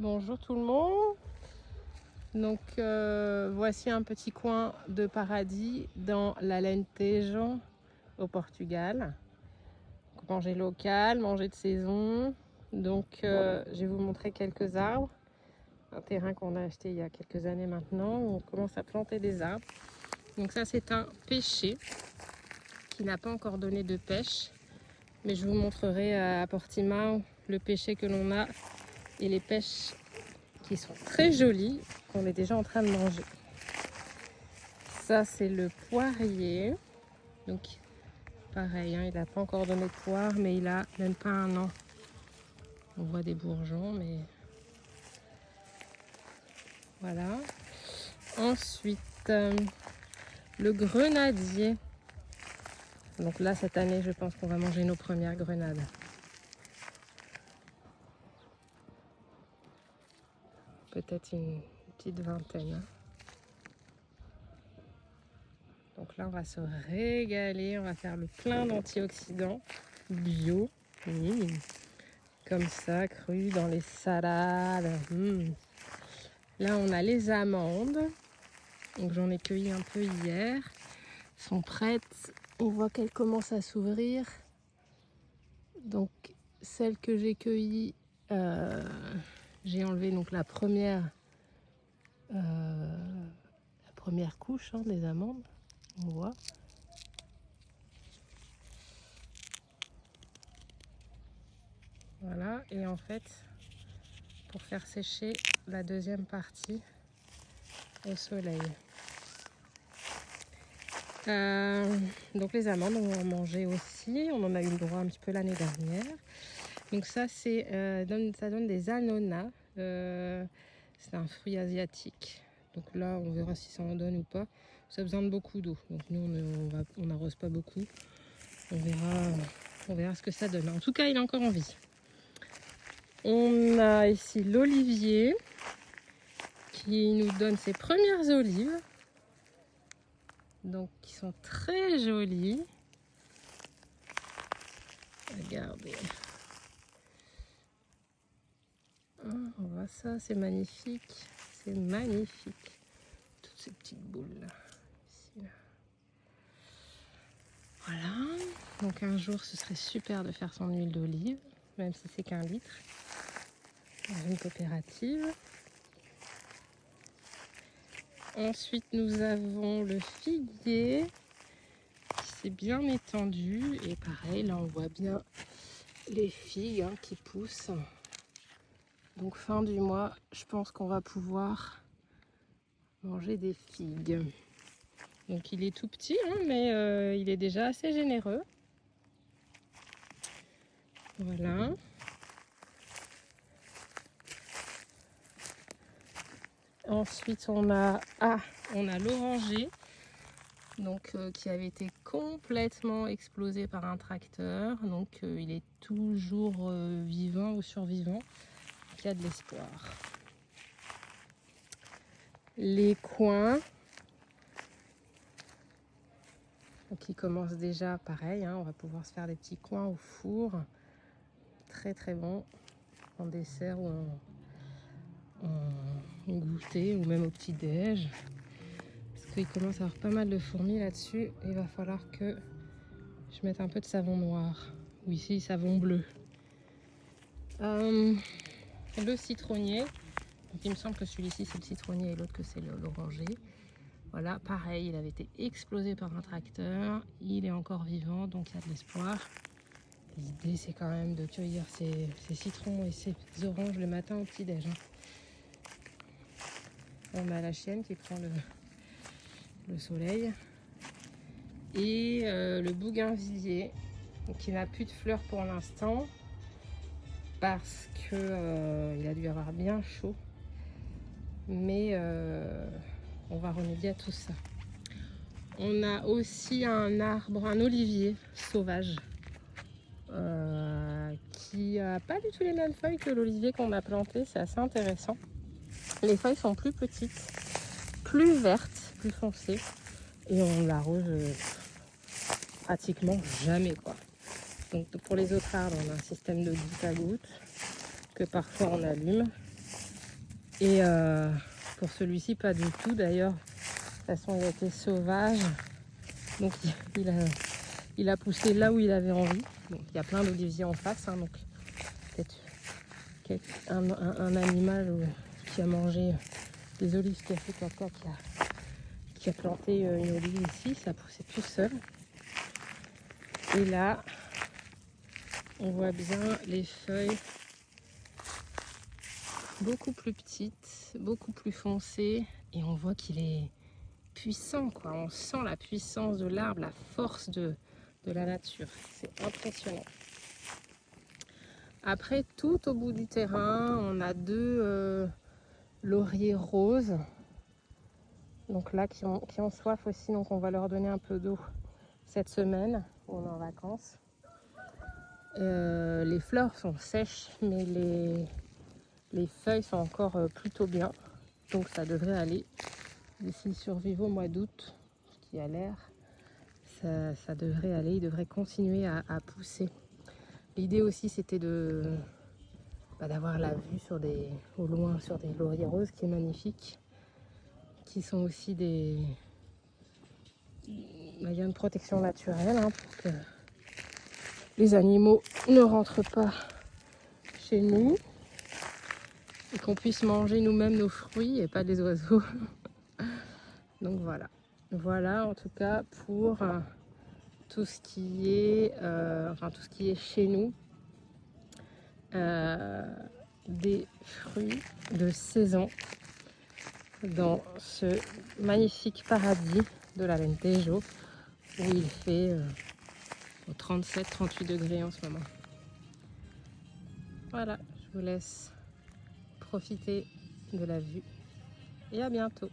Bonjour tout le monde. Donc voici un petit coin de paradis dans l'Alentejo au Portugal. Donc, manger local, manger de saison. Donc je vais vous montrer quelques arbres. Un terrain qu'on a acheté il y a quelques années maintenant. On commence à planter des arbres. Donc ça c'est un pêcher qui n'a pas encore donné de pêche. Mais je vous montrerai à Portimão le pêcher que l'on a et les pêches qui sont très jolies, qu'on est déjà en train de manger. Ça c'est le poirier. Donc pareil, hein, il n'a pas encore donné de poire, mais il a même pas un an. On voit des bourgeons, mais voilà. Ensuite, le grenadier. Donc là, cette année, je pense qu'on va manger nos premières grenades. Peut-être une petite vingtaine. Donc là, on va se régaler. On va faire le plein d'antioxydants bio. Comme ça, cru dans les salades. Là, on a les amandes. Donc j'en ai cueilli un peu hier. Elles sont prêtes. On voit qu'elles commencent à s'ouvrir. Donc celles que j'ai cueillies, j'ai enlevé donc la première couche des amandes. On voit. Voilà, et en fait, pour faire sécher la deuxième partie au soleil. Donc les amandes, on va en manger aussi. On en a eu le droit un petit peu l'année dernière. Donc ça, ça donne des ananas. C'est un fruit asiatique. Donc là, on verra si ça en donne ou pas. Ça a besoin de beaucoup d'eau. Donc nous, on n'arrose pas beaucoup. On verra ce que ça donne. En tout cas, il est encore en vie. On a ici l'olivier qui nous donne ses premières olives. Donc, qui sont très jolies. Regardez. On voit ça, c'est magnifique. C'est magnifique. Toutes ces petites boules là. Ici, là. Voilà. Donc un jour, ce serait super de faire son huile d'olive, même si c'est qu'1 litre. Dans une coopérative. Ensuite, nous avons le figuier qui s'est bien étendu. Et pareil, là, on voit bien les figues qui poussent. Donc, fin du mois, je pense qu'on va pouvoir manger des figues. Donc, il est tout petit, mais il est déjà assez généreux. Voilà. Ensuite, on a l'oranger, donc qui avait été complètement explosé par un tracteur. Donc, il est toujours vivant ou survivant. Donc, il y a de l'espoir. Les coins, qui commencent déjà pareil. On va pouvoir se faire des petits coins au four. Très très bon en dessert ou en goûter ou même au petit-déj. Parce qu'il commence à avoir pas mal de fourmis là-dessus. Il va falloir que je mette un peu de savon noir. Ou ici, savon bleu. Le citronnier. Donc, il me semble que celui-ci, c'est le citronnier et l'autre que c'est l'oranger. Voilà, pareil, il avait été explosé par un tracteur. Il est encore vivant, donc il y a de l'espoir. L'idée, c'est quand même de cueillir ces citrons et ces oranges le matin au petit-déj. On a la chienne qui prend le soleil. Et le bougainvillier, qui n'a plus de fleurs pour l'instant, parce qu'il a dû avoir bien chaud. Mais on va remédier à tout ça. On a aussi un olivier sauvage, qui n'a pas du tout les mêmes feuilles que l'olivier qu'on a planté. C'est assez intéressant. Les feuilles sont plus petites, plus vertes, plus foncées. Et on l'arrose pratiquement jamais, quoi. Donc pour les autres arbres, on a un système de goutte à goutte que parfois on allume. Et pour celui-ci, pas du tout. D'ailleurs, de toute façon, il a été sauvage. Donc, il a poussé là où il avait envie. Donc, il y a plein d'oliviers en face. Hein, donc, peut-être un animal qui a mangé des olives, qui a fait caca, qui a planté une olive ici. Ça poussait tout seul. Et là, on voit bien les feuilles beaucoup plus petites, beaucoup plus foncées. Et on voit qu'il est puissant, quoi. On sent la puissance de l'arbre, la force de la nature. C'est impressionnant. Après, tout au bout du terrain, on a deux lauriers roses. Donc là, qui ont soif aussi. Donc on va leur donner un peu d'eau cette semaine où on est en vacances. Les fleurs sont sèches, mais les feuilles sont encore plutôt bien. Donc ça devrait aller. S'ils survivent au mois d'août, ce qui a l'air, ça devrait aller. Ils devraient continuer à pousser. L'idée aussi, c'était d'avoir la vue au loin sur des lauriers roses, qui est magnifique, qui sont aussi des liens de protection naturelle, hein, pour que les animaux ne rentrent pas chez nous et qu'on puisse manger nous-mêmes nos fruits et pas des oiseaux. Donc voilà en tout cas pour tout ce qui est tout ce qui est chez nous, des fruits de saison dans ce magnifique paradis de l'Alentejo, où il fait 37-38 degrés en ce moment. Voilà, je vous laisse profiter de la vue et à bientôt.